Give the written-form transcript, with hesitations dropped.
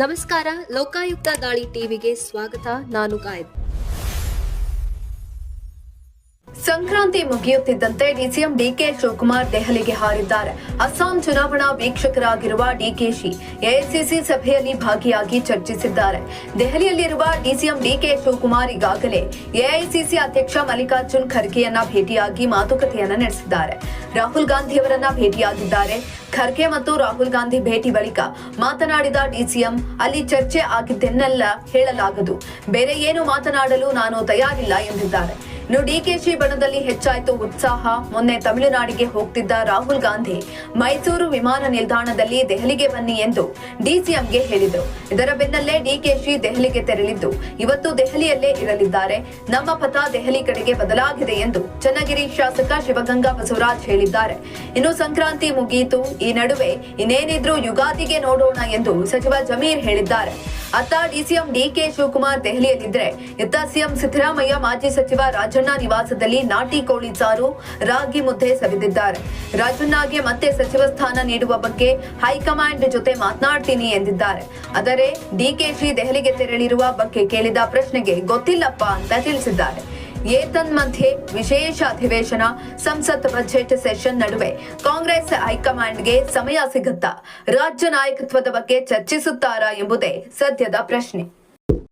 ನಮಸ್ಕಾರ, ಲೋಕಾಯುಕ್ತ ದಾಳಿ ಟಿವಿಗೆ ಸ್ವಾಗತ. ನಾನು ಗಾಯಬ್. ಸಂಕ್ರಾಂತಿ ಮುಗಿಯುತ್ತಿದ್ದಂತೆ ಡಿಸಿಎಂ ಡಿಕೆ ಶಿವಕುಮಾರ್ ದೆಹಲಿಗೆ ಹಾರಿದ್ದಾರೆ. ಅಸ್ಸಾಂ ಚುನಾವಣಾ ವೀಕ್ಷಕರಾಗಿರುವ ಡಿಕೆಶಿ ಎಐಸಿಸಿ ಸಭೆಯಲ್ಲಿ ಭಾಗಿಯಾಗಿ ಚರ್ಚಿಸಿದ್ದಾರೆ. ದೆಹಲಿಯಲ್ಲಿರುವ ಡಿಸಿಎಂ ಡಿಕೆ ಶಿವಕುಮಾರ್ ಈಗಾಗಲೇ ಎಐಸಿಸಿ ಅಧ್ಯಕ್ಷ ಮಲ್ಲಿಕಾರ್ಜುನ್ ಖರ್ಗೆಯನ್ನ ಭೇಟಿಯಾಗಿ ಮಾತುಕತೆಯನ್ನ ನಡೆಸಿದ್ದಾರೆ. ರಾಹುಲ್ ಗಾಂಧಿ ಅವರನ್ನ ಭೇಟಿಯಾಗಿದ್ದಾರೆ. ಖರ್ಗೆ ಮತ್ತು ರಾಹುಲ್ ಗಾಂಧಿ ಭೇಟಿ ಬಳಿಕ ಮಾತನಾಡಿದ ಡಿಸಿಎಂ, ಅಲ್ಲಿ ಚರ್ಚೆ ಆಗಿದ್ದೆನ್ನೆಲ್ಲ ಹೇಳಲಾಗದು, ಬೇರೆ ಏನು ಮಾತನಾಡಲು ನಾನು ತಯಾರಿಲ್ಲ ಎಂದಿದ್ದಾರೆ. ಇನ್ನು ಡಿಕೆಶಿ ಬಣದಲ್ಲಿ ಹೆಚ್ಚಾಯಿತು ಉತ್ಸಾಹ. ಮೊನ್ನೆ ತಮಿಳುನಾಡಿಗೆ ಹೋಗ್ತಿದ್ದ ರಾಹುಲ್ ಗಾಂಧಿ ಮೈಸೂರು ವಿಮಾನ ನಿಲ್ದಾಣದಲ್ಲಿ ದೆಹಲಿಗೆ ಬನ್ನಿ ಎಂದು ಡಿಸಿಎಂಗೆ ಹೇಳಿದರು. ಇದರ ಬೆನ್ನಲ್ಲೇ ಡಿಕೆಶಿ ದೆಹಲಿಗೆ ತೆರಳಿದ್ದು ಇವತ್ತು ದೆಹಲಿಯಲ್ಲೇ ಇರಲಿದ್ದಾರೆ. ನಮ್ಮ ಪಥ ದೆಹಲಿ ಕಡೆಗೆ ಬದಲಾಗಿದೆ ಎಂದು ಚನ್ನಗಿರಿ ಶಾಸಕ ಶಿವಗಂಗಾ ಬಸವರಾಜ್ ಹೇಳಿದ್ದಾರೆ. ಇನ್ನು ಸಂಕ್ರಾಂತಿ ಮುಗಿಯಿತು, ಈ ನಡುವೆ ಇನ್ನೇನಿದ್ರೂ ಯುಗಾದಿಗೆ ನೋಡೋಣ ಎಂದು ಸಚಿವ ಜಮೀರ್ ಹೇಳಿದ್ದಾರೆ. ಅತ್ತ ಡಿಸಿಎಂ ಡಿಕೆ ಶಿವಕುಮಾರ್ ದೆಹಲಿಯಲ್ಲಿದ್ದರೆ ಇತ್ತ ಸಿಎಂ ಸಿದ್ದರಾಮಯ್ಯ ಮಾಜಿ ಸಚಿವ ರಾಜಣ್ಣ ನಿವಾಸದಲ್ಲಿ ನಾಟಿ ಕೋಳಿ ಸಾರು, ರಾಗಿ ಮುದ್ದೆ ಸವಿದಿದ್ದಾರೆ. ರಾಜಣ್ಣಗೆ ಮತ್ತೆ ಸಚಿವ ಸ್ಥಾನ ನೀಡುವ ಬಗ್ಗೆ ಹೈಕಮಾಂಡ್ ಜೊತೆ ಮಾತನಾಡ್ತೀನಿ ಎಂದಿದ್ದಾರೆ. ಆದರೆ ಡಿಕೆಶಿ ದೆಹಲಿಗೆ ತೆರಳಿರುವ ಬಗ್ಗೆ ಕೇಳಿದ ಪ್ರಶ್ನೆಗೆ ಗೊತ್ತಿಲ್ಲಪ್ಪ ಅಂತ ತಿಳಿಸಿದ್ದಾರೆ. ಏತನ್ಮಧ್ಯೆ ವಿಶೇಷ ಅಧಿವೇಶನ, ಸಂಸತ್ ಬಜೆಟ್ ಸೆಷನ್ ನಡುವೆ ಕಾಂಗ್ರೆಸ್ ಹೈಕಮಾಂಡ್ಗೆ ಸಮಯ ಸಿಗುತ್ತಾ? ರಾಜ್ಯ ನಾಯಕತ್ವದ ಬಗ್ಗೆ ಚರ್ಚಿಸುತ್ತಾರಾ ಎಂಬುದೇ ಸದ್ಯದ ಪ್ರಶ್ನೆ.